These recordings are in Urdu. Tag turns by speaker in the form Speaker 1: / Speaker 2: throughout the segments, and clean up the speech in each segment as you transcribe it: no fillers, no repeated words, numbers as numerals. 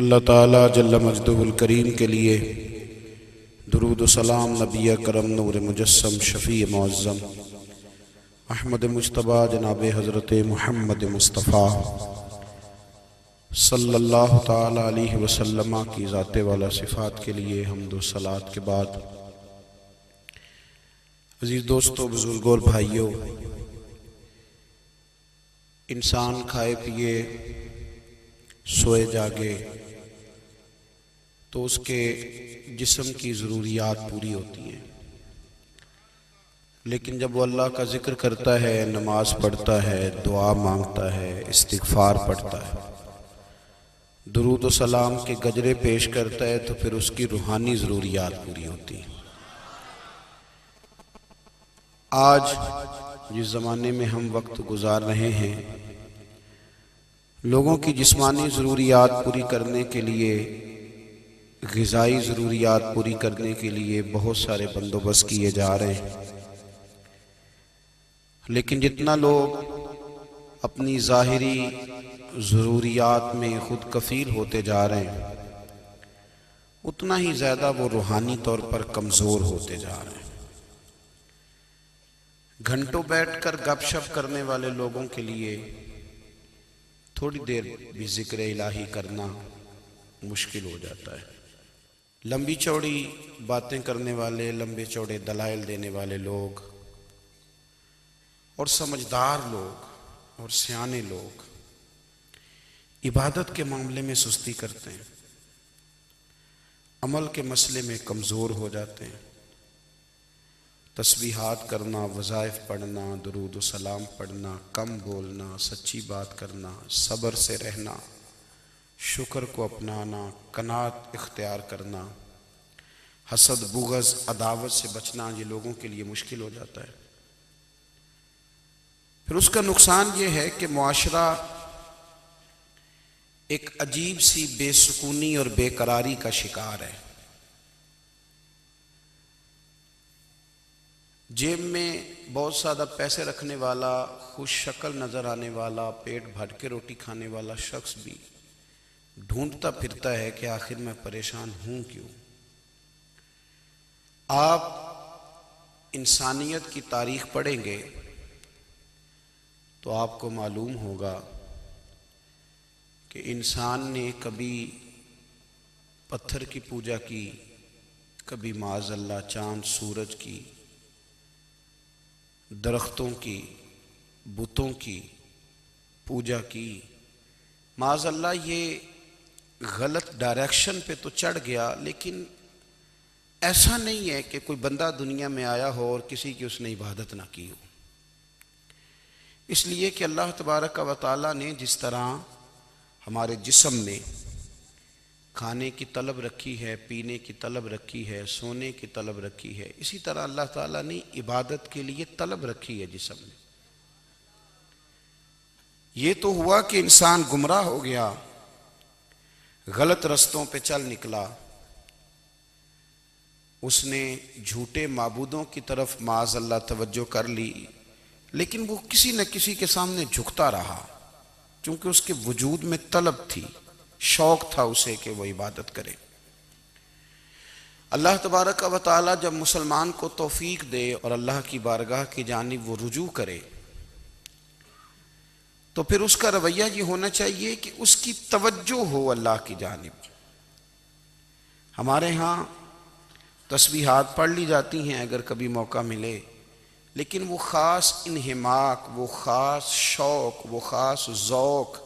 Speaker 1: اللہ تعالیٰ جل مجدہ الکریم کے لیے درود و سلام نبی کرم نور مجسم شفیع معظم احمد مجتبیٰ جناب حضرت محمد مصطفیٰ صلی اللہ تعالیٰ علیہ وسلم کی ذات والا صفات کے لیے حمد و صلوات کے بعد، عزیز دوستو، بزرگوں اور بھائیوں، انسان کھائے پیے سوئے جاگے تو اس کے جسم کی ضروریات پوری ہوتی ہیں، لیکن جب وہ اللہ کا ذکر کرتا ہے، نماز پڑھتا ہے، دعا مانگتا ہے، استغفار پڑھتا ہے، درود و سلام کے گجرے پیش کرتا ہے، تو پھر اس کی روحانی ضروریات پوری ہوتی ہیں۔ آج جس زمانے میں ہم وقت گزار رہے ہیں، لوگوں کی جسمانی ضروریات پوری کرنے کے لیے، غذائی ضروریات پوری کرنے کے لیے بہت سارے بندوبست کیے جا رہے ہیں، لیکن جتنا لوگ اپنی ظاہری ضروریات میں خود کفیل ہوتے جا رہے ہیں، اتنا ہی زیادہ وہ روحانی طور پر کمزور ہوتے جا رہے ہیں۔ گھنٹوں بیٹھ کر گپ شپ کرنے والے لوگوں کے لیے تھوڑی دیر بھی ذکر الہی کرنا مشکل ہو جاتا ہے۔ لمبی چوڑی باتیں کرنے والے، لمبے چوڑے دلائل دینے والے لوگ اور سمجھدار لوگ اور سیانے لوگ عبادت کے معاملے میں سستی کرتے ہیں، عمل کے مسئلے میں کمزور ہو جاتے ہیں۔ تسبیحات کرنا، وظائف پڑھنا، درود و سلام پڑھنا، کم بولنا، سچی بات کرنا، صبر سے رہنا، شکر کو اپنانا، قناعت اختیار کرنا، حسد، بغض، عداوت سے بچنا، یہ لوگوں کے لیے مشکل ہو جاتا ہے۔ پھر اس کا نقصان یہ ہے کہ معاشرہ ایک عجیب سی بے سکونی اور بے قراری کا شکار ہے۔ جیب میں بہت زیادہ پیسے رکھنے والا، خوش شکل نظر آنے والا، پیٹ بھر کے روٹی کھانے والا شخص بھی ڈھونڈتا پھرتا ہے کہ آخر میں پریشان ہوں کیوں۔ آپ انسانیت کی تاریخ پڑھیں گے تو آپ کو معلوم ہوگا کہ انسان نے کبھی پتھر کی پوجا کی، کبھی معاذ اللہ چاند سورج کی، درختوں کی، بتوں کی پوجا کی۔ معاذ اللہ یہ غلط ڈائریکشن پہ تو چڑھ گیا، لیکن ایسا نہیں ہے کہ کوئی بندہ دنیا میں آیا ہو اور کسی کی اس نے عبادت نہ کی ہو۔ اس لیے کہ اللہ تبارک و تعالیٰ نے جس طرح ہمارے جسم میں کھانے کی طلب رکھی ہے، پینے کی طلب رکھی ہے، سونے کی طلب رکھی ہے، اسی طرح اللہ تعالیٰ نے عبادت کے لیے طلب رکھی ہے جسم میں۔ یہ تو ہوا کہ انسان گمراہ ہو گیا، غلط رستوں پہ چل نکلا، اس نے جھوٹے معبودوں کی طرف معاذ اللہ توجہ کر لی، لیکن وہ کسی نہ کسی کے سامنے جھکتا رہا، چونکہ اس کے وجود میں طلب تھی، شوق تھا اسے کہ وہ عبادت کرے۔ اللہ تبارک و تعالی جب مسلمان کو توفیق دے اور اللہ کی بارگاہ کی جانب وہ رجوع کرے، تو پھر اس کا رویہ یہ ہونا چاہیے کہ اس کی توجہ ہو اللہ کی جانب۔ ہمارے ہاں تسبیحات پڑھ لی جاتی ہیں اگر کبھی موقع ملے، لیکن وہ خاص انہماک، وہ خاص شوق، وہ خاص ذوق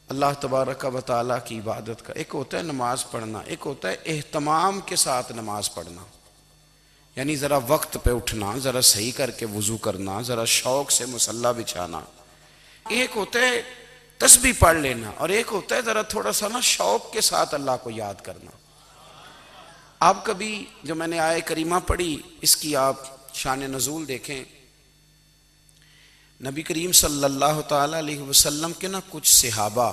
Speaker 1: اللہ تبارک و تعالیٰ کی عبادت کا، ایک ہوتا ہے نماز پڑھنا، ایک ہوتا ہے اہتمام کے ساتھ نماز پڑھنا، یعنی ذرا وقت پہ اٹھنا، ذرا صحیح کر کے وضو کرنا، ذرا شوق سے مصلی بچھانا۔ ایک ہوتا ہے تسبیح پڑھ لینا، اور ایک ہوتا ہے ذرا تھوڑا سا نا شوق کے ساتھ اللہ کو یاد کرنا۔ آپ کبھی جو میں نے آیہ کریمہ پڑھی، اس کی آپ شان نزول دیکھیں، نبی کریم صلی اللہ تعالیٰ علیہ وسلم کے نا کچھ صحابہ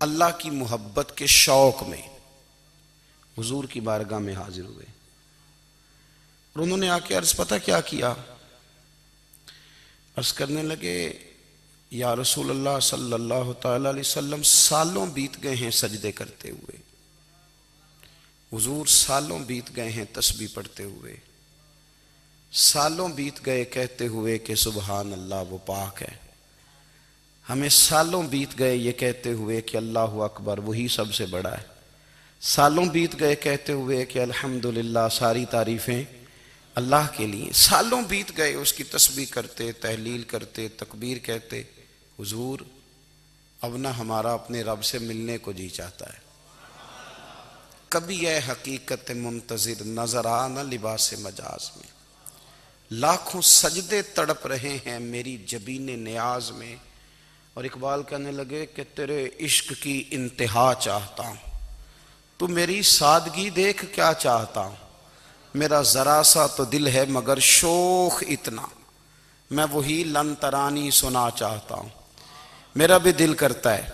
Speaker 1: اللہ کی محبت کے شوق میں حضور کی بارگاہ میں حاضر ہوئے، اور انہوں نے آ کے عرض پتہ کیا کیا؟ عرض کرنے لگے، یا رسول اللہ صلی اللہ تعالی علیہ وسلم سالوں بیت گئے ہیں سجدے کرتے ہوئے، حضور سالوں بیت گئے ہیں تسبیح پڑھتے ہوئے، سالوں بیت گئے کہتے ہوئے کہ سبحان اللہ وہ پاک ہے، ہمیں سالوں بیت گئے یہ کہتے ہوئے کہ اللہ اکبر وہی سب سے بڑا ہے، سالوں بیت گئے کہتے ہوئے کہ الحمدللہ ساری تعریفیں اللہ کے لیے، سالوں بیت گئے اس کی تسبیح کرتے، تحلیل کرتے، تکبیر کہتے۔ حضور اب نہ ہمارا اپنے رب سے ملنے کو جی چاہتا ہے، کبھی اے حقیقت منتظر نظر آ نہ لباس مجاز میں، لاکھوں سجدے تڑپ رہے ہیں میری جبین نیاز میں۔ اور اقبال کہنے لگے کہ تیرے عشق کی انتہا چاہتا ہوں، تو میری سادگی دیکھ کیا چاہتا ہوں، میرا ذرا سا تو دل ہے مگر شوق اتنا، میں وہی لن ترانی سنا چاہتا ہوں۔ میرا بھی دل کرتا ہے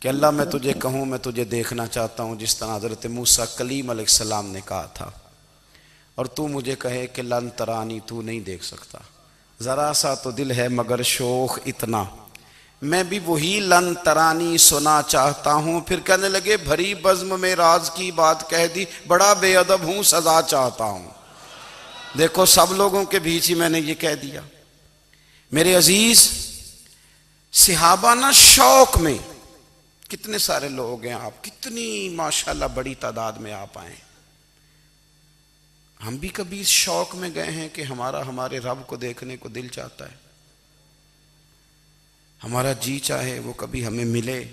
Speaker 1: کہ اللہ میں تجھے کہوں میں تجھے دیکھنا چاہتا ہوں، جس طرح حضرت موسیٰ کلیم علیہ السلام نے کہا تھا، اور تو مجھے کہے کہ لن ترانی تو نہیں دیکھ سکتا، ذرا سا تو دل ہے مگر شوق اتنا، میں بھی وہی لن ترانی سنا چاہتا ہوں۔ پھر کہنے لگے بھری بزم میں راز کی بات کہہ دی، بڑا بے ادب ہوں سزا چاہتا ہوں۔ دیکھو سب لوگوں کے بیچ ہی میں نے یہ کہہ دیا۔ میرے عزیز صحابہ نا شوق میں، کتنے سارے لوگ ہیں آپ، کتنی ماشاءاللہ بڑی تعداد میں آپ آئیں، ہم بھی کبھی اس شوق میں گئے ہیں کہ ہمارے رب کو دیکھنے کو دل چاہتا ہے، ہمارا جی چاہے وہ کبھی ہمیں ملے،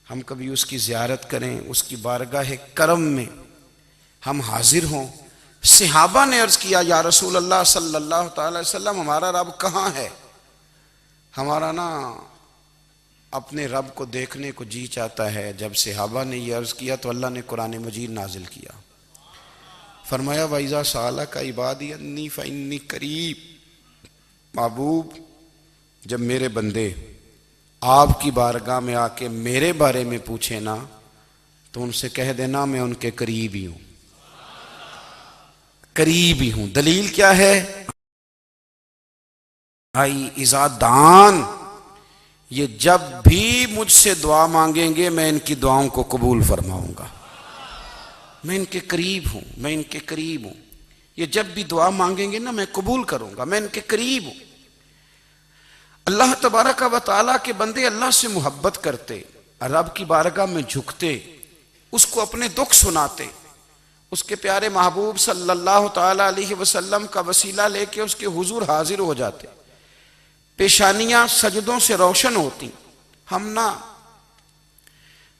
Speaker 1: ہم کبھی اس کی زیارت کریں، اس کی بارگاہ کرم میں ہم حاضر ہوں۔ صحابہ نے عرض کیا یا رسول اللہ صلی اللہ تعالی وسلم ہمارا رب کہاں ہے؟ ہمارا نا اپنے رب کو دیکھنے کو جی چاہتا ہے۔ جب صحابہ نے یہ عرض کیا تو اللہ نے قرآن مجید نازل کیا، فرمایا وَإِذَا سَأَلَكَ عِبَادِي أَنِّي فَإِنِّي قَرِيبٌ، محبوب جب میرے بندے آپ کی بارگاہ میں آ کے میرے بارے میں پوچھیں نا تو ان سے کہہ دینا میں ان کے قریب ہی ہوں، قریب ہی ہوں۔ دلیل کیا ہے؟ بھائی اذا دان، یہ جب بھی مجھ سے دعا مانگیں گے میں ان کی دعاؤں کو قبول فرماؤں گا، میں ان کے قریب ہوں، میں ان کے قریب ہوں، یہ جب بھی دعا مانگیں گے نا میں قبول کروں گا، میں ان کے قریب ہوں۔ اللہ تبارک و تعالیٰ کے بندے اللہ سے محبت کرتے، رب کی بارگاہ میں جھکتے، اس کو اپنے دکھ سناتے، اس کے پیارے محبوب صلی اللہ تعالیٰ علیہ وسلم کا وسیلہ لے کے اس کے حضور حاضر ہو جاتے، پیشانیاں سجدوں سے روشن ہوتی۔ ہم نا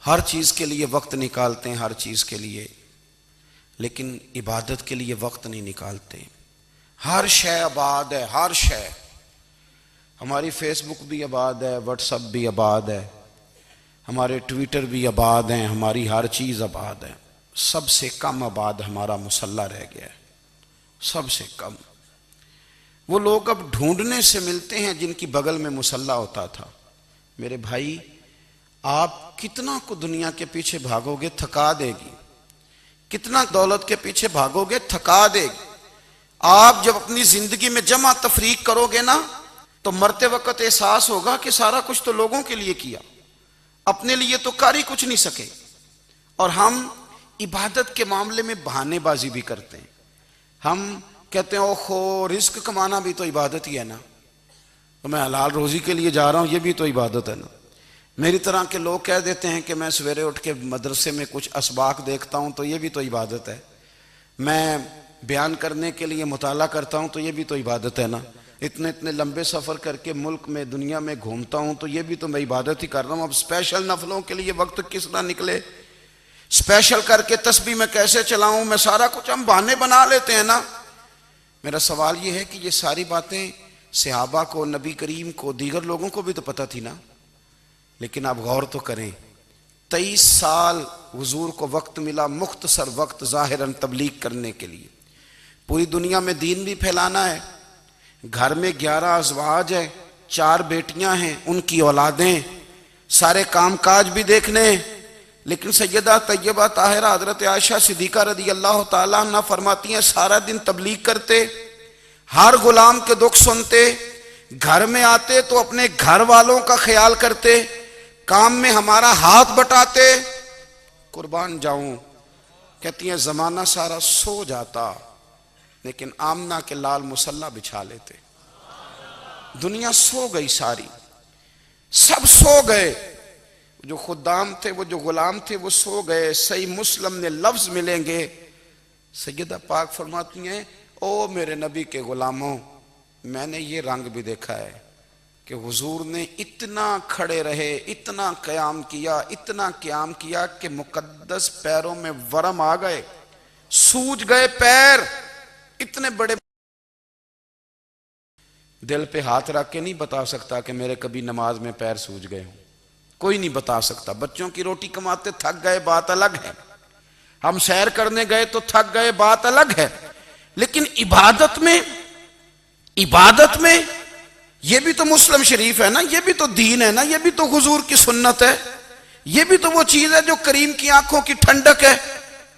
Speaker 1: ہر چیز کے لیے وقت نکالتے ہیں، ہر چیز کے لیے، لیکن عبادت کے لیے وقت نہیں نکالتے۔ ہر شے آباد ہے، ہر شے، ہماری فیس بک بھی آباد ہے، واٹس ایپ بھی آباد ہے، ہمارے ٹویٹر بھی آباد ہیں، ہماری ہر چیز آباد ہے، سب سے کم آباد ہمارا مصلی رہ گیا ہے، سب سے کم۔ وہ لوگ اب ڈھونڈنے سے ملتے ہیں جن کی بغل میں مصلی ہوتا تھا۔ میرے بھائی آپ کتنا کو دنیا کے پیچھے بھاگو گے تھکا دے گی، کتنا دولت کے پیچھے بھاگو گے تھکا دے گی۔ آپ جب اپنی زندگی میں جمع تفریق کرو گے نا تو مرتے وقت احساس ہوگا کہ سارا کچھ تو لوگوں کے لیے کیا، اپنے لیے تو کر ہی کچھ نہیں سکے۔ اور ہم عبادت کے معاملے میں بہانے بازی بھی کرتے ہیں، ہم کہتے ہیں اوہو رزق کمانا بھی تو عبادت ہی ہے نا، تو میں حلال روزی کے لیے جا رہا ہوں یہ بھی تو عبادت ہے نا۔ میری طرح کے لوگ کہہ دیتے ہیں کہ میں سویرے اٹھ کے مدرسے میں کچھ اسباق دیکھتا ہوں تو یہ بھی تو عبادت ہے، میں بیان کرنے کے لیے مطالعہ کرتا ہوں تو یہ بھی تو عبادت ہے نا، اتنے لمبے سفر کر کے ملک میں دنیا میں گھومتا ہوں تو یہ بھی تو میں عبادت ہی کر رہا ہوں۔ اب اسپیشل نفلوں کے لیے وقت کس طرح نکلے، اسپیشل کر کے تسبیح میں کیسے چلاؤں، میں سارا کچھ ہم بہانے بنا لیتے ہیں نا۔ میرا سوال یہ ہے کہ یہ ساری باتیں صحابہ کو، نبی کریم کو، دیگر لوگوں کو بھی تو پتہ تھی نا، لیکن آپ غور تو کریں 23 سال حضور کو وقت ملا، مختصر وقت ظاہراً تبلیغ کرنے کے لیے، پوری دنیا میں دین بھی پھیلانا ہے۔ گھر میں 11 ازواج ہیں، 4 بیٹیاں ہیں، ان کی اولادیں، سارے کام کاج بھی دیکھنے ہیں، لیکن سیدہ طیبہ طاہرہ حضرت عائشہ صدیقہ رضی اللہ تعالیٰ عنہ فرماتی ہیں سارا دن تبلیغ کرتے، ہر غلام کے دکھ سنتے، گھر میں آتے تو اپنے گھر والوں کا خیال کرتے، کام میں ہمارا ہاتھ بٹاتے۔ قربان جاؤں، کہتی ہیں زمانہ سارا سو جاتا لیکن آمنہ کے لال مصلی بچھا لیتے۔ دنیا سو گئی ساری، سب سو گئے، جو خدام تھے، وہ جو غلام تھے، وہ سو گئے۔ صحیح مسلم میں لفظ ملیں گے، سیدہ پاک فرماتی ہیں او میرے نبی کے غلاموں، میں نے یہ رنگ بھی دیکھا ہے کہ حضور نے اتنا کھڑے رہے، اتنا قیام کیا، اتنا قیام کیا کہ مقدس پیروں میں ورم آ گئے، سوج گئے پیر، اتنے بڑے۔ دل پہ ہاتھ رکھ کے نہیں بتا سکتا کہ میرے کبھی نماز میں پیر سوج گئے ہوں، کوئی نہیں بتا سکتا۔ بچوں کی روٹی کماتے تھک گئے بات الگ ہے، ہم سیر کرنے گئے تو تھک گئے بات الگ ہے، لیکن عبادت میں یہ بھی تو مسلم شریف ہے نا، یہ بھی تو دین ہے نا، یہ بھی تو حضور کی سنت ہے، یہ بھی تو وہ چیز ہے جو کریم کی آنکھوں کی ٹھنڈک ہے۔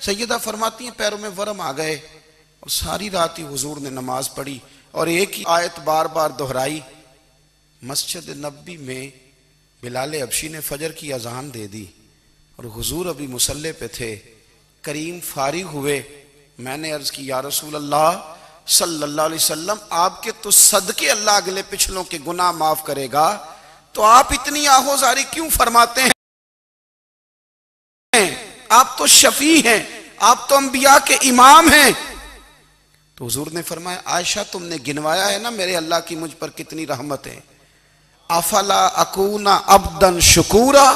Speaker 1: سیدہ فرماتی ہیں پیروں میں ورم آ گئے، اور ساری رات ہی حضور نے نماز پڑھی اور ایک ہی آیت بار بار دہرائی۔ مسجد نبوی میں بلال حبشی نے فجر کی اذان دے دی اور حضور ابھی مصلی پہ تھے، کریم فارغ ہوئے۔ میں نے عرض کی یا رسول اللہ صلی اللہ علیہ وسلم، آپ کے تو صدقے اللہ اگلے پچھلوں کے گناہ معاف کرے گا، تو آپ اتنی آہوزاری کیوں فرماتے ہیں؟ آپ تو شفیع ہیں، آپ تو انبیاء کے امام ہیں۔ تو حضور نے فرمایا عائشہ تم نے گنوایا ہے نا میرے اللہ کی مجھ پر کتنی رحمت ہے، افلا اکون عبدا شکورا،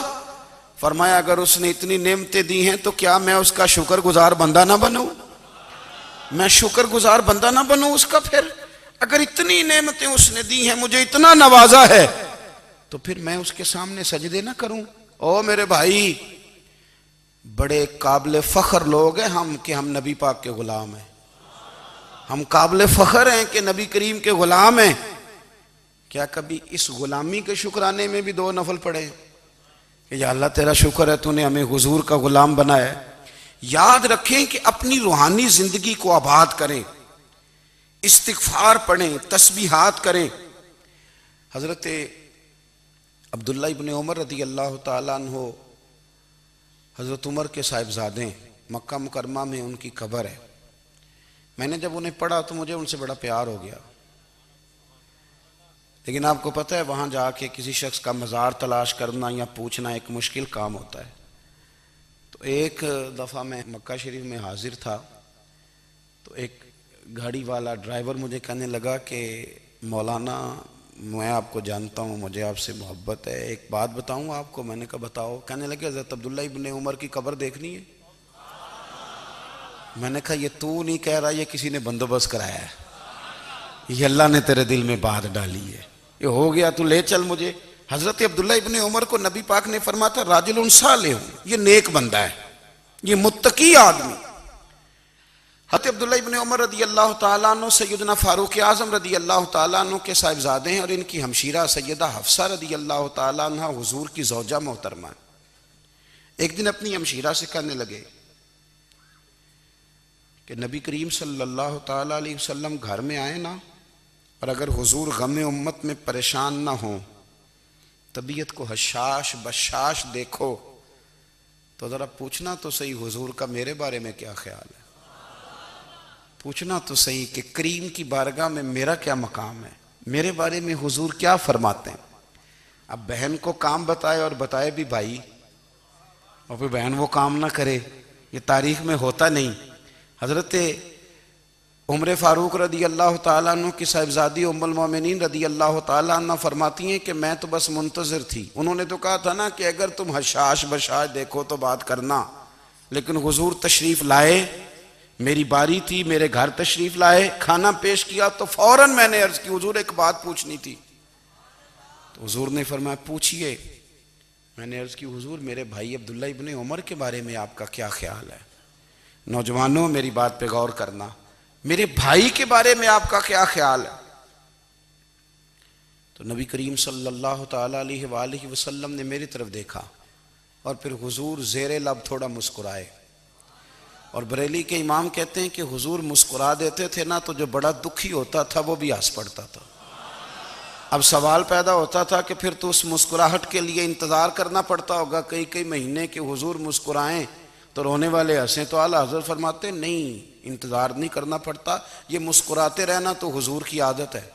Speaker 1: فرمایا اگر اس نے اتنی نعمتیں دی ہیں تو کیا میں اس کا شکر گزار بندہ نہ بنوں؟ میں شکر گزار بندہ نہ بنوں اس کا؟ پھر اگر اتنی نعمتیں اس نے دی ہیں، مجھے اتنا نوازا ہے، تو پھر میں اس کے سامنے سجدے نہ کروں؟ او میرے بھائی، بڑے قابل فخر لوگ ہیں ہم کہ ہم نبی پاک کے غلام ہیں، ہم قابل فخر ہیں کہ نبی کریم کے غلام ہیں۔ کیا کبھی اس غلامی کے شکرانے میں بھی دو نفل پڑھے کہ یا اللہ تیرا شکر ہے تو نے ہمیں حضور کا غلام بنایا ہے؟ یاد رکھیں کہ اپنی روحانی زندگی کو آباد کریں، استغفار پڑھیں، تسبیحات کریں۔ حضرت عبداللہ ابن عمر رضی اللہ تعالیٰ عنہ حضرت عمر کے صاحبزادے، مکہ مکرمہ میں ان کی قبر ہے۔ میں نے جب انہیں پڑھا تو مجھے ان سے بڑا پیار ہو گیا، لیکن آپ کو پتہ ہے وہاں جا کے کسی شخص کا مزار تلاش کرنا یا پوچھنا ایک مشکل کام ہوتا ہے۔ تو ایک دفعہ میں مکہ شریف میں حاضر تھا، تو ایک گاڑی والا ڈرائیور مجھے کہنے لگا کہ مولانا میں آپ کو جانتا ہوں، مجھے آپ سے محبت ہے، ایک بات بتاؤں آپ کو؟ میں نے کہا بتاؤ۔ کہنے لگے حضرت عبداللہ ابن عمر کی قبر دیکھنی ہے۔ میں نے کہا یہ تو نہیں کہہ رہا، یہ کسی نے بندوبست کرایا ہے، یہ اللہ نے تیرے دل میں بات ڈالی ہے، یہ ہو گیا تو لے چل مجھے۔ حضرت عبداللہ ابن عمر کو نبی پاک نے فرمایا تھا راجل صالح، یہ نیک بندہ ہے، یہ متقی آدمی۔ حضرت عبداللہ ابن عمر رضی اللہ تعالیٰ عنہ سیدنا فاروق اعظم رضی اللہ تعالیٰ عنہ کے صاحبزادے ہیں، اور ان کی ہمشیرہ سیدہ حفصہ رضی اللہ تعالیٰ عنہ حضور کی زوجہ محترمہ ہیں۔ ایک دن اپنی ہمشیرہ سے کہنے لگے کہ نبی کریم صلی اللہ تعالیٰ علیہ وسلم گھر میں آئے نا، اور اگر حضور غم امت میں پریشان نہ ہوں، طبیعت کو حشاش بشاش دیکھو، تو ذرا پوچھنا تو صحیح حضور کا میرے بارے میں کیا خیال ہے، پوچھنا تو صحیح کہ کریم کی بارگاہ میں میرا کیا مقام ہے، میرے بارے میں حضور کیا فرماتے ہیں۔ اب بہن کو کام بتائے، اور بتائے بھی بھائی، اور پھر بہن وہ کام نہ کرے، یہ تاریخ میں ہوتا نہیں۔ حضرت عمر فاروق رضی اللہ تعالیٰ عنہ کی صاحبزادی ام المومنین رضی اللہ تعالیٰ عنہ فرماتی ہیں کہ میں تو بس منتظر تھی، انہوں نے تو کہا تھا نا کہ اگر تم حشاش بشاش دیکھو تو بات کرنا، لیکن حضور تشریف لائے، میری باری تھی، میرے گھر تشریف لائے، کھانا پیش کیا تو فوراً میں نے عرض کی حضور ایک بات پوچھنی تھی۔ تو حضور نے فرمایا پوچھئے۔ میں نے عرض کی حضور میرے بھائی عبداللہ ابن عمر کے بارے میں آپ کا کیا خیال ہے؟ نوجوانوں میری بات پہ غور کرنا، میرے بھائی کے بارے میں آپ کا کیا خیال ہے؟ تو نبی کریم صلی اللہ تعالیٰ علیہ وآلہ وسلم نے میری طرف دیکھا، اور پھر حضور زیر لب تھوڑا مسکرائے، اور بریلی کے امام کہتے ہیں کہ حضور مسکرا دیتے تھے نا تو جو بڑا دکھی ہوتا تھا وہ بھی ہنس پڑتا تھا۔ اب سوال پیدا ہوتا تھا کہ پھر تو اس مسکراہٹ کے لیے انتظار کرنا پڑتا ہوگا کئی کئی مہینے کہ حضور مسکرائیں تو رونے والے ہنسیں، تو اعلیٰ حضرت فرماتے ہیں نہیں، انتظار نہیں کرنا پڑتا، یہ مسکراتے رہنا تو حضور کی عادت ہے۔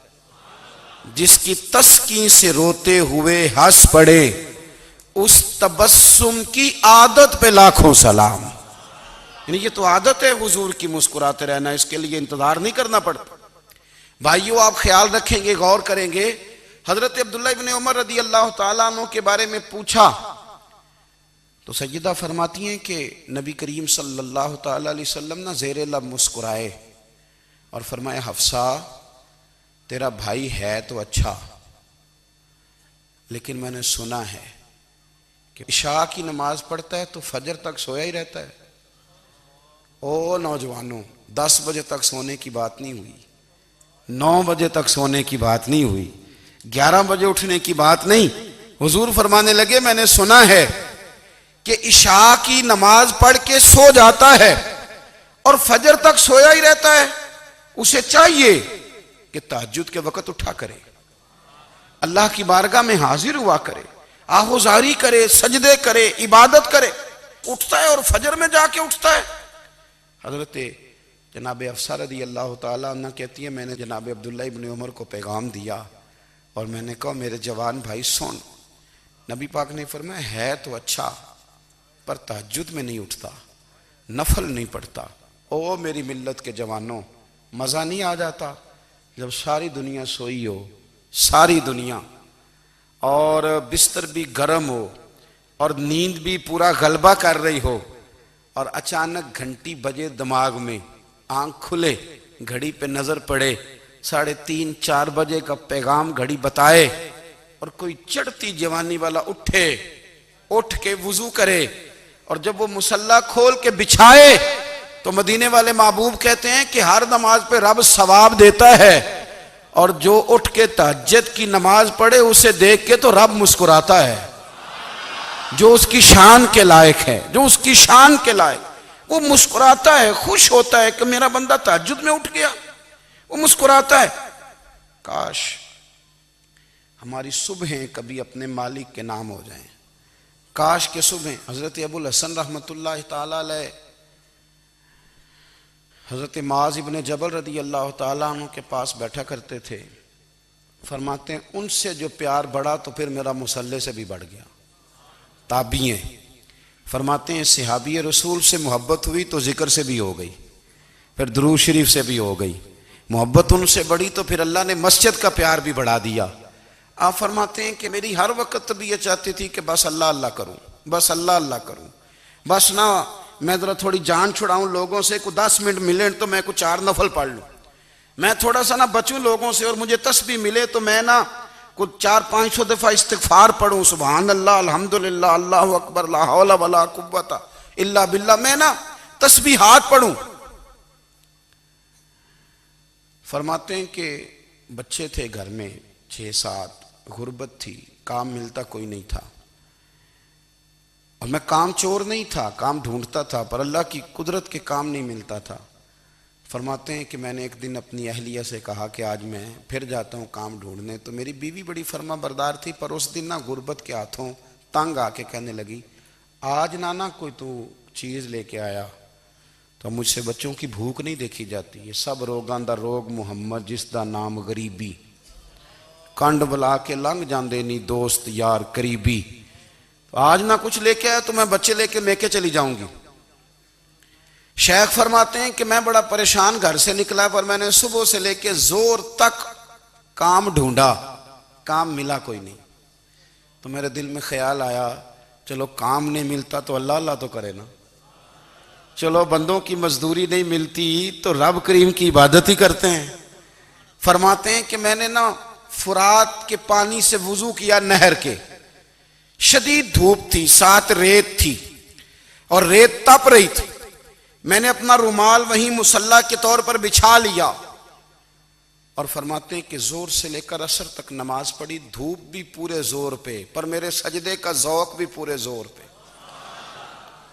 Speaker 1: جس کی تسکین سے روتے ہوئے ہنس پڑے اس تبسم کی عادت پہ لاکھوں سلام۔ یعنی یہ تو عادت ہے حضور کی مسکراتے رہنا، اس کے لیے انتظار نہیں کرنا پڑتا۔ بھائیو آپ خیال رکھیں گے، غور کریں گے، حضرت عبداللہ ابن عمر رضی اللہ تعالیٰ عنہ کے بارے میں پوچھا تو سیدہ فرماتی ہیں کہ نبی کریم صلی اللہ تعالیٰ علیہ وسلم نہ زیر لب مسکرائے اور فرمایا حفصہ تیرا بھائی ہے تو اچھا، لیکن میں نے سنا ہے کہ عشاء کی نماز پڑھتا ہے تو فجر تک سویا ہی رہتا ہے۔ او نوجوانوں، 10 بجے تک سونے کی بات نہیں ہوئی، 9 بجے تک سونے کی بات نہیں ہوئی، 11 بجے اٹھنے کی بات نہیں۔ حضور فرمانے لگے میں نے سنا ہے کہ عشاء کی نماز پڑھ کے سو جاتا ہے اور فجر تک سویا ہی رہتا ہے، اسے چاہیے کہ تہجد کے وقت اٹھا کرے، اللہ کی بارگاہ میں حاضر ہوا کرے، آہوزاری کرے، سجدے کرے، عبادت کرے۔ اٹھتا ہے اور فجر میں جا کے اٹھتا ہے۔ حضرت جناب حفصہ رضی اللہ تعالیٰ عنہ کہتی ہے میں نے جناب عبداللہ ابن عمر کو پیغام دیا اور میں نے کہا میرے جوان بھائی سن، نبی پاک نے فرمایا ہے تو اچھا پر تہجد میں نہیں اٹھتا، نفل نہیں پڑھتا۔ او میری ملت کے جوانوں، مزہ نہیں آ جاتا جب ساری دنیا سوئی ہو، ساری دنیا، اور بستر بھی گرم ہو اور نیند بھی پورا غلبہ کر رہی ہو، اور اچانک گھنٹی بجے دماغ میں، آنکھ کھلے، گھڑی پہ نظر پڑے، 3:30 4 بجے کا پیغام گھڑی بتائے، اور کوئی چڑھتی جوانی والا اٹھ کے وضو کرے، اور جب وہ مصلی کھول کے بچھائے تو مدینے والے محبوب کہتے ہیں کہ ہر نماز پہ رب ثواب دیتا ہے، اور جو اٹھ کے تہجد کی نماز پڑھے اسے دیکھ کے تو رب مسکراتا ہے، جو اس کی شان کے لائق ہے، جو اس کی شان کے لائق، وہ مسکراتا ہے، خوش ہوتا ہے کہ میرا بندہ تہجد میں اٹھ گیا، وہ مسکراتا ہے۔ کاش ہماری صبحیں کبھی اپنے مالک کے نام ہو جائیں، کاش کے صبحیں۔ حضرت ابو الحسن رحمۃ اللہ تعالیٰ علیہ حضرت معاذ ابن جبل رضی اللہ تعالیٰ عنہ کے پاس بیٹھا کرتے تھے، فرماتے ہیں ان سے جو پیار بڑھا تو پھر میرا مصلی سے بھی بڑھ گیا۔ تابعی ہیں، فرماتے ہیں صحابی رسول سے محبت ہوئی تو ذکر سے بھی ہو گئی، پھر درود شریف سے بھی ہو گئی، محبت ان سے بڑھی تو پھر اللہ نے مسجد کا پیار بھی بڑھا دیا۔ آپ فرماتے ہیں کہ میری ہر وقت طبیعت چاہتی تھی کہ بس اللہ اللہ کروں، بس اللہ اللہ کروں، بس نہ میں ذرا تھوڑی جان چھڑاؤں لوگوں سے، کوئی 10 منٹ ملے تو میں کچھ 4 نفل پڑھ لوں، میں تھوڑا سا نہ بچوں لوگوں سے، اور مجھے تسبیح ملے تو میں نہ کچھ 400-500 دفعہ استغفار پڑھوں، سبحان اللہ، الحمدللہ، اللہ اکبر، لا حول ولا قوت الا باللہ، میں نہ تسبیحات پڑھوں۔ فرماتے ہیں کہ بچے تھے گھر میں 6-7، غربت تھی، کام ملتا کوئی نہیں تھا، اور میں کام چور نہیں تھا، کام ڈھونڈتا تھا، پر اللہ کی قدرت کے کام نہیں ملتا تھا۔ فرماتے ہیں کہ میں نے ایک دن اپنی اہلیہ سے کہا کہ آج میں پھر جاتا ہوں کام ڈھونڈنے، تو میری بیوی بڑی فرما بردار تھی، پر اس دن نہ غربت کے ہاتھوں تنگ آ کے کہنے لگی آج نانا کوئی تو چیز لے کے آیا، تو مجھ سے بچوں کی بھوک نہیں دیکھی جاتی، یہ سب روگاں دا روگ محمد جس دا نام غریبی، کنڈ بلا کے لنگ جاندے نہیں دوست یار قریبی، تو آج نہ کچھ لے کے آیا تو میں بچے لے کے چلی جاؤں گی۔ شیخ فرماتے ہیں کہ میں بڑا پریشان گھر سے نکلا، پر میں نے صبح سے لے کے زور تک کام ڈھونڈا، کام ملا کوئی نہیں، تو میرے دل میں خیال آیا چلو کام نہیں ملتا تو اللہ اللہ تو کرے نا، چلو بندوں کی مزدوری نہیں ملتی تو رب کریم کی عبادت ہی کرتے ہیں۔ فرماتے ہیں کہ میں نے نا فرات کے پانی سے وضو کیا، نہر کے، شدید دھوپ تھی، ساتھ ریت تھی اور ریت تپ رہی تھی، میں نے اپنا رومال وہیں مصلی کے طور پر بچھا لیا، اور فرماتے ہیں کہ زور سے لے کر عصر تک نماز پڑھی، دھوپ بھی پورے زور پہ، پر میرے سجدے کا ذوق بھی پورے زور پہ۔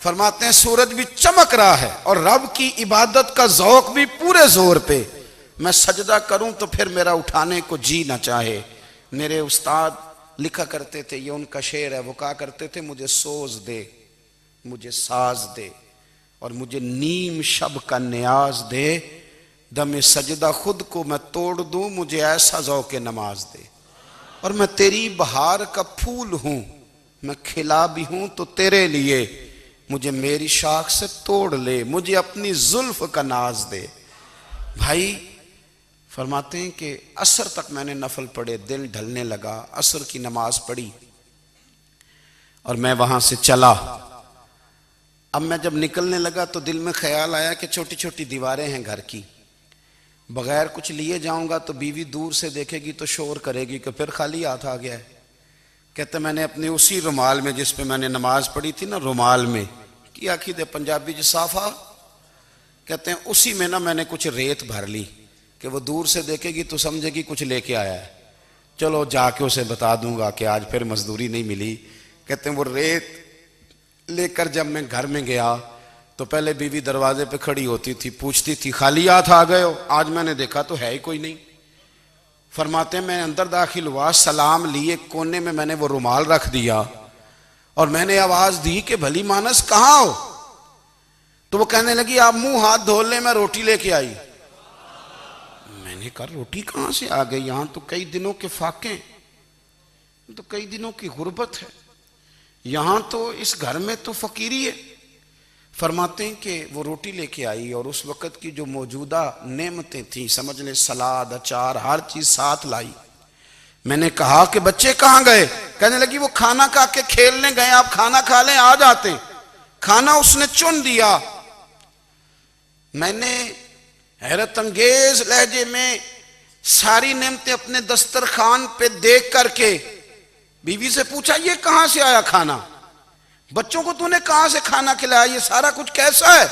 Speaker 1: فرماتے ہیں سورج بھی چمک رہا ہے اور رب کی عبادت کا ذوق بھی پورے زور پہ، میں سجدہ کروں تو پھر میرا اٹھانے کو جی نہ چاہے، میرے استاد لکھا کرتے تھے، یہ ان کا شعر ہے، وہ کہا کرتے تھے مجھے سوز دے، مجھے ساز دے، اور مجھے نیم شب کا نیاز دے، دم سجدہ خود کو میں توڑ دوں، مجھے ایسا ذوق نماز دے، اور میں تیری بہار کا پھول ہوں، میں کھلا بھی ہوں تو تیرے لیے، مجھے میری شاخ سے توڑ لے، مجھے اپنی زلف کا ناز دے۔ بھائی فرماتے ہیں کہ عصر تک میں نے نفل پڑھے، دل ڈھلنے لگا، عصر کی نماز پڑھی اور میں وہاں سے چلا۔ اب میں جب نکلنے لگا تو دل میں خیال آیا کہ چھوٹی چھوٹی دیواریں ہیں گھر کی، بغیر کچھ لیے جاؤں گا تو بیوی دور سے دیکھے گی تو شور کرے گی کہ پھر خالی ہاتھ آ گیا ہے۔ کہتے میں نے اپنے اسی رومال میں جس پہ میں نے نماز پڑھی تھی نا، رومال میں کی آخی دے پنجابی جسافہ کہتے ہیں، اسی میں نا میں نے کچھ ریت بھر لی کہ وہ دور سے دیکھے گی تو سمجھے گی کچھ لے کے آیا ہے، چلو جا کے اسے بتا دوں گا کہ آج پھر مزدوری نہیں ملی۔ کہتے ہیں وہ ریت لے کر جب میں گھر میں گیا تو پہلے بیوی دروازے پہ کھڑی ہوتی تھی، پوچھتی تھی خالی ہاتھ آ گئے ہو؟ آج میں نے دیکھا تو ہے ہی کوئی نہیں۔ فرماتے ہیں میں اندر داخل ہوا، سلام لیے، کونے میں میں نے وہ رومال رکھ دیا اور میں نے آواز دی کہ بھلی مانس کہاں ہو؟ تو وہ کہنے لگی آپ منہ ہاتھ دھو لیں، میں روٹی لے کے آئی۔ میں نے کہا روٹی کہاں سے آ گئی؟ یہاں تو کئی دنوں کے فاقے، تو کئی دنوں کی غربت ہے، یہاں تو اس گھر میں تو فقیری ہے۔ فرماتے ہیں کہ وہ روٹی لے کے آئی اور اس وقت کی جو موجودہ نعمتیں تھیں، سمجھ لیں سلاد، اچار، ہر چیز ساتھ لائی۔ میں نے کہا کہ بچے کہاں گئے؟ کہنے لگی وہ کھانا کھا کے کھیلنے گئے، آپ کھانا کھا لیں آ جاتے۔ کھانا اس نے چن دیا۔ میں نے حیرت انگیز لہجے میں ساری نعمتیں اپنے دسترخوان پہ دیکھ کر کے بیوی سے پوچھا یہ کہاں سے آیا کھانا؟ بچوں کو تو نے کہاں سے کھانا کھلایا؟ یہ سارا کچھ کیسا ہے؟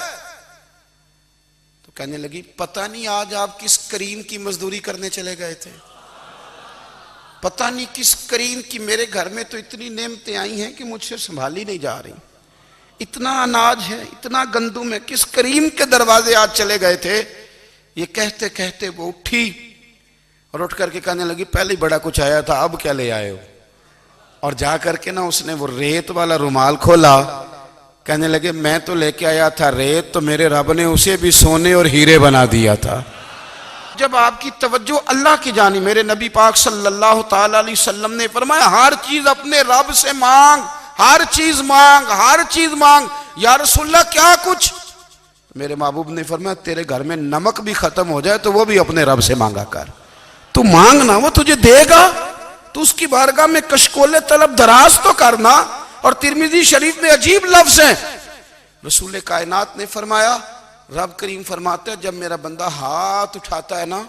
Speaker 1: تو کہنے لگی پتہ نہیں آج آپ کس کریم کی مزدوری کرنے چلے گئے تھے، پتہ نہیں کس کریم کی، میرے گھر میں تو اتنی نعمتیں آئی ہیں کہ مجھ سے سنبھالی نہیں جا رہی، اتنا اناج ہے، اتنا گندم ہے، کس کریم کے دروازے آج چلے گئے تھے؟ یہ کہتے کہتے وہ اٹھی اور اٹھ کر کے کہنے لگی پہلے بڑا کچھ آیا تھا، اب کیا لے آئے ہو؟ اور جا کر کے نا اس نے وہ ریت والا رومال کھولا، کہنے لگے میں تو لے کے آیا تھا ریت، تو میرے رب نے اسے بھی سونے اور ہیرے بنا دیا تھا۔ جب آپ کی توجہ اللہ کی جانب، میرے نبی پاک صلی اللہ تعالی علیہ وسلم نے فرمایا ہر چیز اپنے رب سے مانگ، ہر چیز مانگ، ہر چیز مانگ۔ یا رسول اللہ کیا کچھ؟ میرے محبوب نے فرمایا تیرے گھر میں نمک بھی ختم ہو جائے تو وہ بھی اپنے رب سے مانگا کر، تو مانگنا وہ تجھے دے گا، تو اس کی بارگاہ میں کشکول طلب دراز تو کرنا۔ اور ترمذی شریف میں عجیب لفظ ہیں، رسول کائنات نے فرمایا، رب کریم فرماتا ہے جب میرا بندہ ہاتھ اٹھاتا ہے نا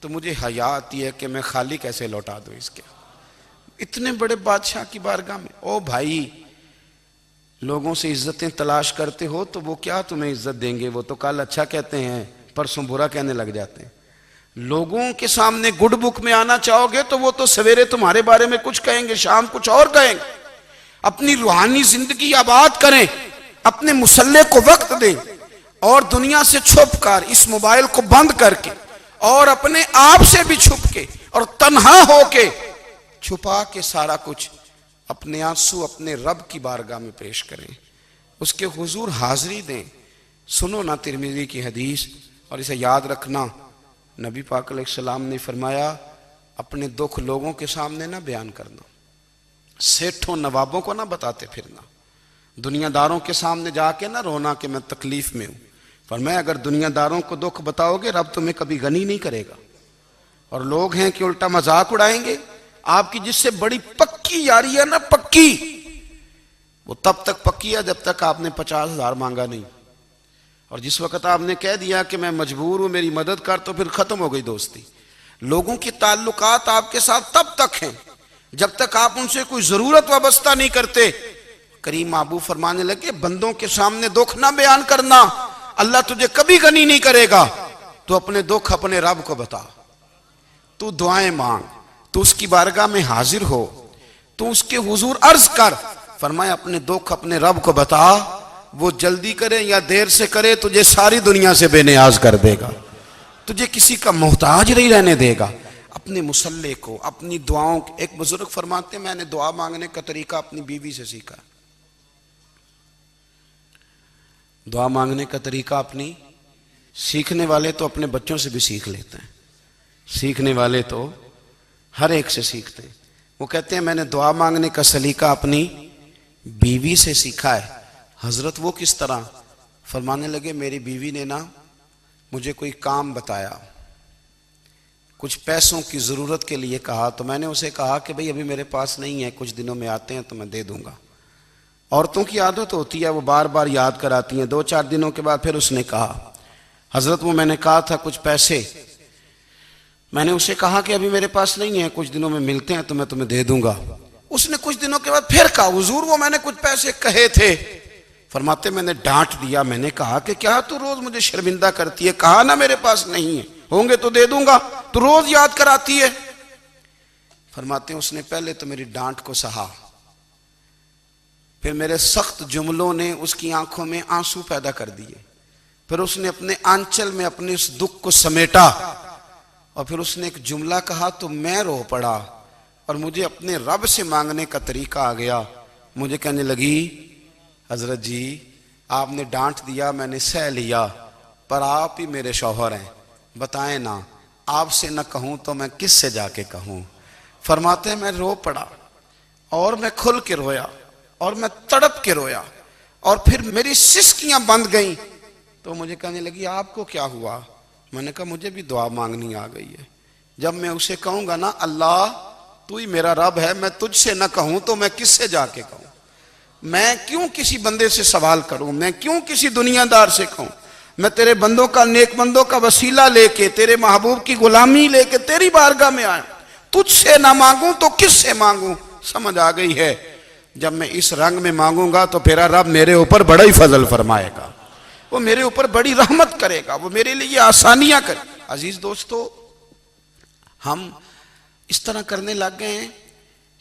Speaker 1: تو مجھے حیا آتی ہے کہ میں خالی کیسے لوٹا دوں اس کے، اتنے بڑے بادشاہ کی بارگاہ میں۔ او بھائی لوگوں سے عزتیں تلاش کرتے ہو تو وہ کیا تمہیں عزت دیں گے؟ وہ تو کل اچھا کہتے ہیں پرسوں برا کہنے لگ جاتے ہیں۔ لوگوں کے سامنے گڈ بک میں آنا چاہو گے تو وہ تو سویرے تمہارے بارے میں کچھ کہیں گے، شام کچھ اور کہیں گے۔ اپنی روحانی زندگی آباد کریں، اپنے مسلح کو وقت دیں، اور دنیا سے چھپ کر اس موبائل کو بند کر کے اور اپنے آپ سے بھی چھپ کے اور تنہا ہو کے چھپا کے سارا کچھ اپنے آنسو اپنے رب کی بارگاہ میں پیش کریں، اس کے حضور حاضری دیں۔ سنو نا ترمذی کی حدیث، اور اسے یاد رکھنا، نبی پاک علیہ السلام نے فرمایا اپنے دکھ لوگوں کے سامنے نہ بیان کرنا، سیٹھوں نوابوں کو نہ بتاتے پھرنا، دنیا داروں کے سامنے جا کے نہ رونا کہ میں تکلیف میں ہوں۔ فرمایا اگر دنیا داروں کو دکھ بتاؤ گے رب تمہیں کبھی غنی نہیں کرے گا، اور لوگ ہیں کہ الٹا مذاق اڑائیں گے۔ آپ کی جس سے بڑی پکی یاری ہے نا، پکی، وہ تب تک پکی ہے جب تک آپ نے 50,000 مانگا نہیں، اور جس وقت آپ نے کہہ دیا کہ میں مجبور ہوں میری مدد کر تو پھر ختم ہو گئی دوستی۔ لوگوں کے تعلقات آپ کے ساتھ تب تک ہیں جب تک آپ ان سے کوئی ضرورت وابستہ نہیں کرتے۔ کریم محبوب فرمانے لگے بندوں کے سامنے دکھ نہ بیان کرنا، اللہ تجھے کبھی غنی نہیں کرے گا، تو اپنے دکھ اپنے رب کو بتا، تو دعائیں مانگ، تو اس کی بارگاہ میں حاضر ہو، تو اس کے حضور عرض کر۔ فرمایا اپنے دکھ اپنے رب کو بتا، وہ جلدی کرے یا دیر سے کرے تجھے ساری دنیا سے بے نیاز کر دے گا، تجھے کسی کا محتاج نہیں رہنے دے گا۔ اپنے مسلح کو، اپنی دعاؤں کو. ایک بزرگ فرماتے ہیں میں نے دعا مانگنے کا طریقہ اپنی بیوی سے سیکھا. دعا مانگنے کا طریقہ اپنی، سیکھنے والے تو اپنے بچوں سے بھی سیکھ لیتے ہیں، سیکھنے والے تو ہر ایک سے سیکھتے ہیں. وہ کہتے ہیں میں نے دعا مانگنے کا سلیقہ اپنی بیوی سے سیکھا ہے. حضرت وہ کس طرح؟ فرمانے لگے میری بیوی نے نا مجھے کوئی کام بتایا، کچھ پیسوں کی ضرورت کے لیے کہا، تو میں نے اسے کہا کہ بھئی ابھی میرے پاس نہیں ہے، کچھ دنوں میں آتے ہیں تو میں دے دوں گا. عورتوں کی عادت ہوتی ہے وہ بار بار یاد کراتی ہیں. 2-4 دنوں کے بعد پھر اس نے کہا حضرت وہ میں نے کہا تھا کچھ پیسے، میں نے اسے کہا کہ ابھی میرے پاس نہیں ہے، کچھ دنوں میں ملتے ہیں تو میں تمہیں دے دوں گا. اس نے کچھ دنوں کے بعد پھر کہا حضور وہ میں نے کچھ پیسے کہے تھے. فرماتے میں نے ڈانٹ دیا، میں نے کہا کہ کیا تو روز مجھے شرمندہ کرتی ہے، کہا نا میرے پاس نہیں ہے، ہوں گے تو دے دوں گا، تو روز یاد کراتی ہے. فرماتے ہیں اس نے پہلے تو میری ڈانٹ کو سہا، پھر میرے سخت جملوں نے اس کی آنکھوں میں آنسو پیدا کر دیے، پھر اس نے اپنے آنچل میں اپنے اس دکھ کو سمیٹا، اور پھر اس نے ایک جملہ کہا تو میں رو پڑا، اور مجھے اپنے رب سے مانگنے کا طریقہ آ گیا. مجھے کہنے لگی حضرت جی آپ نے ڈانٹ دیا میں نے سہ لیا، پر آپ ہی میرے شوہر ہیں، بتائیں نا آپ سے نہ کہوں تو میں کس سے جا کے کہوں. فرماتے ہیں میں رو پڑا، اور میں کھل کے رویا، اور میں تڑپ کے رویا، اور پھر میری سسکیاں بند گئیں. تو مجھے کہنے لگی آپ کو کیا ہوا؟ میں نے کہا مجھے بھی دعا مانگنی آ گئی ہے. جب میں اسے کہوں گا نا اللہ تو ہی میرا رب ہے، میں تجھ سے نہ کہوں تو میں کس سے جا کے کہوں؟ میں کیوں کسی بندے سے سوال کروں؟ میں کیوں کسی دنیا دار سے کہوں؟ میں تیرے بندوں کا، نیک بندوں کا وسیلہ لے کے، تیرے محبوب کی غلامی لے کے تیری بارگاہ میں آیا، تجھ سے نہ مانگوں تو کس سے مانگوں؟ سمجھ آ گئی ہے. جب میں اس رنگ میں مانگوں گا تو پھر رب میرے اوپر بڑا ہی فضل فرمائے گا، وہ میرے اوپر بڑی رحمت کرے گا، وہ میرے لیے آسانیاں کرے. عزیز دوستو ہم اس طرح کرنے لگ گئے ہیں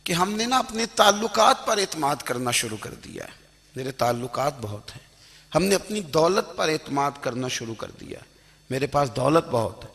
Speaker 1: کہ ہم نے نا اپنے تعلقات پر اعتماد کرنا شروع کر دیا ہے. میرے تعلقات بہت ہیں. ہم نے اپنی دولت پر اعتماد کرنا شروع کر دیا ہے. میرے پاس دولت بہت ہے.